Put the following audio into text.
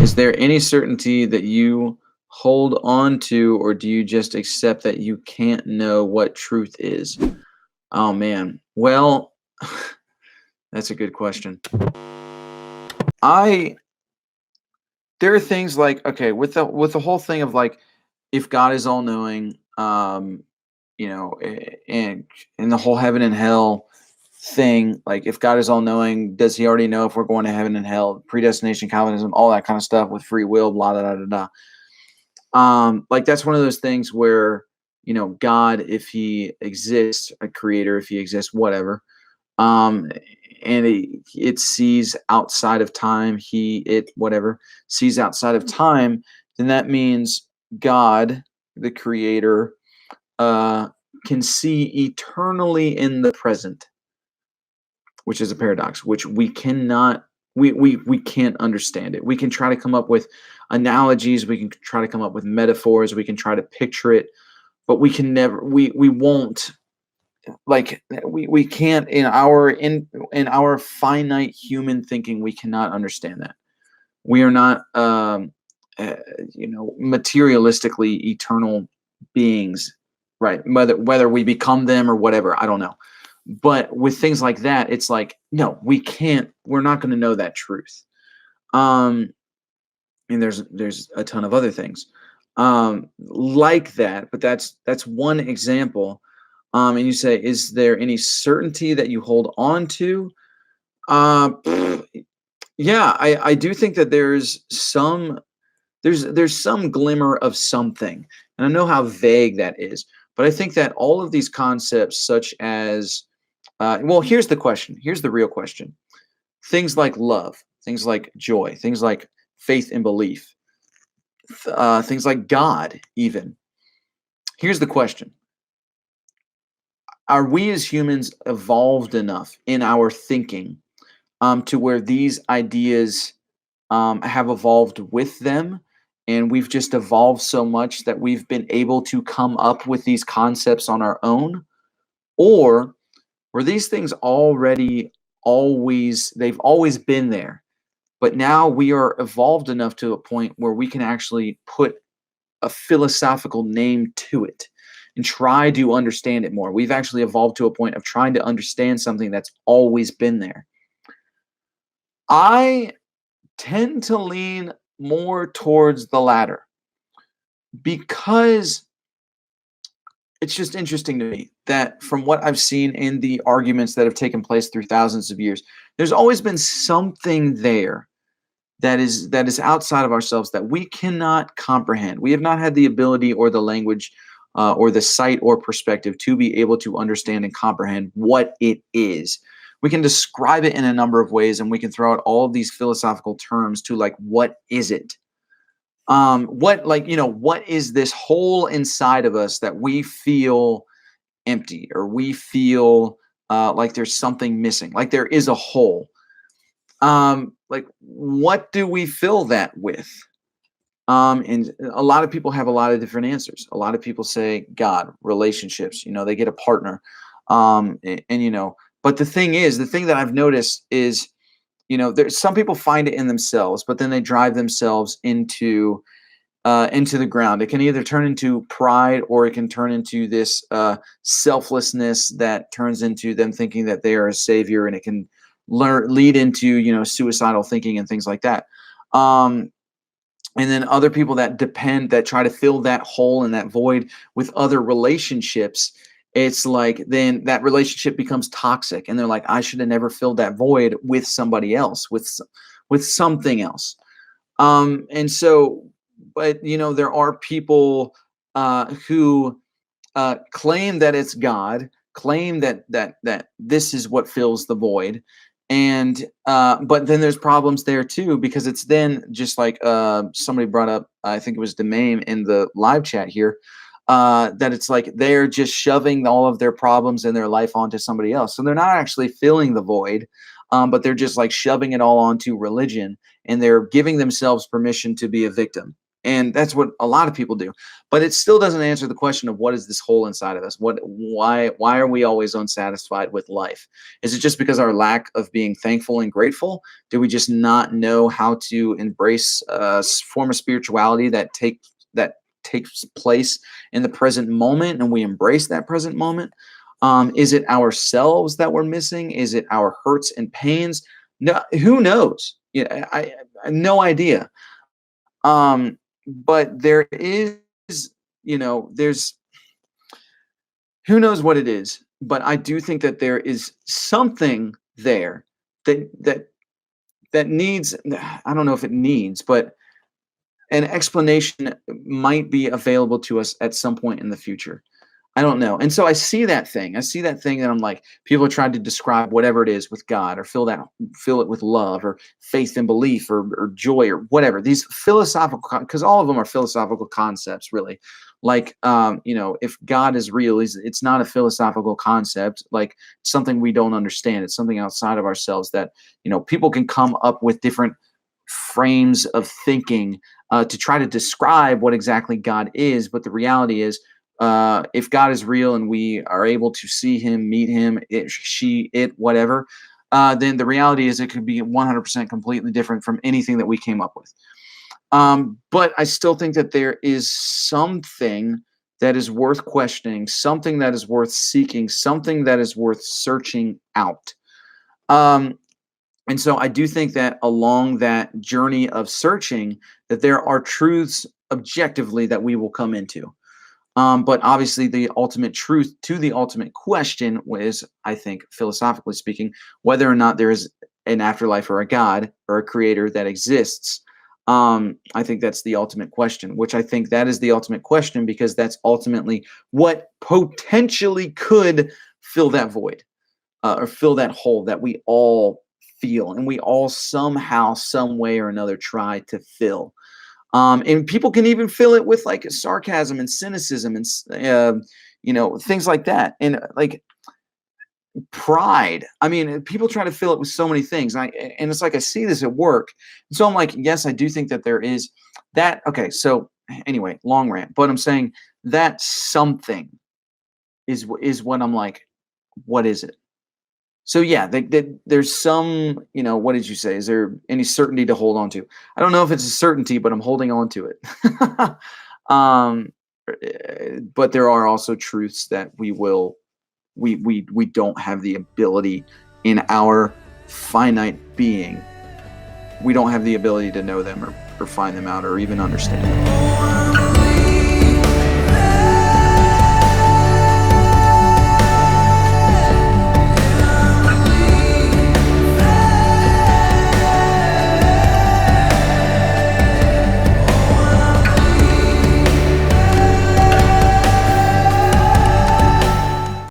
Is there any certainty that you hold on to, or do you just accept that you can't know what truth is? Oh man. Well, that's a good question. I There are things like, okay, with the whole thing of like, if God is all knowing, and the whole heaven and hell thing, like if God is all knowing, does he already know if we're going to heaven and hell? Predestination, Calvinism, all that kind of stuff with free will, blah blah blah blah. Like that's one of those things where, God, if he exists, a creator, if he exists, whatever, um, and it sees outside of time, whatever, sees outside of time, then that means God, the creator, uh, can see eternally in the present, which is a paradox, which we cannot, we can't understand it. We can try to come up with analogies, we can try to come up with metaphors, we can try to picture it, but we can never, we won't, like we can't, in our finite human thinking, we cannot understand that. We are not materialistically eternal beings, right? Whether we become them or whatever, I don't know. But with things like that, it's like, no, we're not going to know that truth. um and there's a ton of other things like that, but that's one example. And you say, is there any certainty that you hold on to? Pfft, yeah, I do think that there's some glimmer of something, and I know how vague that is, but I think that all of these concepts, such as, well, here's the question. Here's the real question. Things like love, things like joy, things like faith and belief, things like God, even. Here's the question: are we as humans evolved enough in our thinking, to where these ideas have evolved with them, and we've just evolved so much that we've been able to come up with these concepts on our own? Or were these things they've always been there, but now we are evolved enough to a point where we can actually put a philosophical name to it and try to understand it more? We've actually evolved to a point of trying to understand something that's always been there. I tend to lean more towards the latter, because it's just interesting to me that, from what I've seen in the arguments that have taken place through thousands of years, there's always been something there that is outside of ourselves that we cannot comprehend. We have not had the ability or the language, or the sight or perspective to be able to understand and comprehend what it is. We can describe it in a number of ways, and we can throw out all of these philosophical terms to, like, what is it? What is this hole inside of us that we feel empty, or we feel like there's something missing, like there is a hole? Like, what do we fill that with? And a lot of people have a lot of different answers. A lot of people say God, relationships, they get a partner. But the thing that I've noticed is, there's some people find it in themselves, but then they drive themselves into the ground. It can either turn into pride, or it can turn into this selflessness that turns into them thinking that they are a savior, and it can lead into, suicidal thinking and things like that. Um, and then other people that try to fill that hole and that void with other relationships. It's like, then that relationship becomes toxic, and they're like, I should have never filled that void with somebody else, with something else. And so, but there are people who claim that it's God, claim that this is what fills the void. And but then there's problems there too, because it's then just like, somebody brought up, I think it was Demame in the live chat here, that it's like they're just shoving all of their problems in their life onto somebody else. So they're not actually filling the void, but they're just like shoving it all onto religion, and they're giving themselves permission to be a victim. And that's what a lot of people do. But it still doesn't answer the question of what is this hole inside of us? Why are we always unsatisfied with life? Is it just because our lack of being thankful and grateful? Do we just not know how to embrace a form of spirituality that takes place in the present moment, and we embrace that present moment? Is it ourselves that we're missing? Is it our hurts and pains? No, who knows? Yeah, I have no idea. But there is, there's who knows what it is, but I do think that there is something there that that needs, I don't know if it needs, but an explanation might be available to us at some point in the future. I don't know. And so I see that thing. I see that thing that I'm like, people are trying to describe whatever it is with God, or fill it with love or faith and belief, or joy or whatever. These philosophical, because all of them are philosophical concepts, really. Like, if God is real, it's not a philosophical concept, like something we don't understand. It's something outside of ourselves that, people can come up with different frames of thinking to try to describe what exactly God is. But the reality is, if God is real and we are able to see him, meet him, whatever, then the reality is it could be 100% completely different from anything that we came up with. But I still think that there is something that is worth questioning, something that is worth seeking, something that is worth searching out. And so I do think that along that journey of searching, that there are truths objectively that we will come into. But obviously, the ultimate truth to the ultimate question was, I think, philosophically speaking, whether or not there is an afterlife or a God or a creator that exists. I think that's the ultimate question, which I think that is the ultimate question because that's ultimately what potentially could fill that void, or fill that hole that we all feel and we all somehow, some way or another try to fill. And people can even fill it with like sarcasm and cynicism and things like that, and like pride. I mean, people try to fill it with so many things. And it's like I see this at work, so I'm like, yes, I do think that there is that. Okay, so anyway, long rant, but I'm saying that something is what I'm like. What is it? So yeah, there's some, what did you say? Is there any certainty to hold on to? I don't know if it's a certainty, but I'm holding on to it. um, but there are also truths that we don't have the ability in our finite being. We don't have the ability to know them or find them out or even understand them.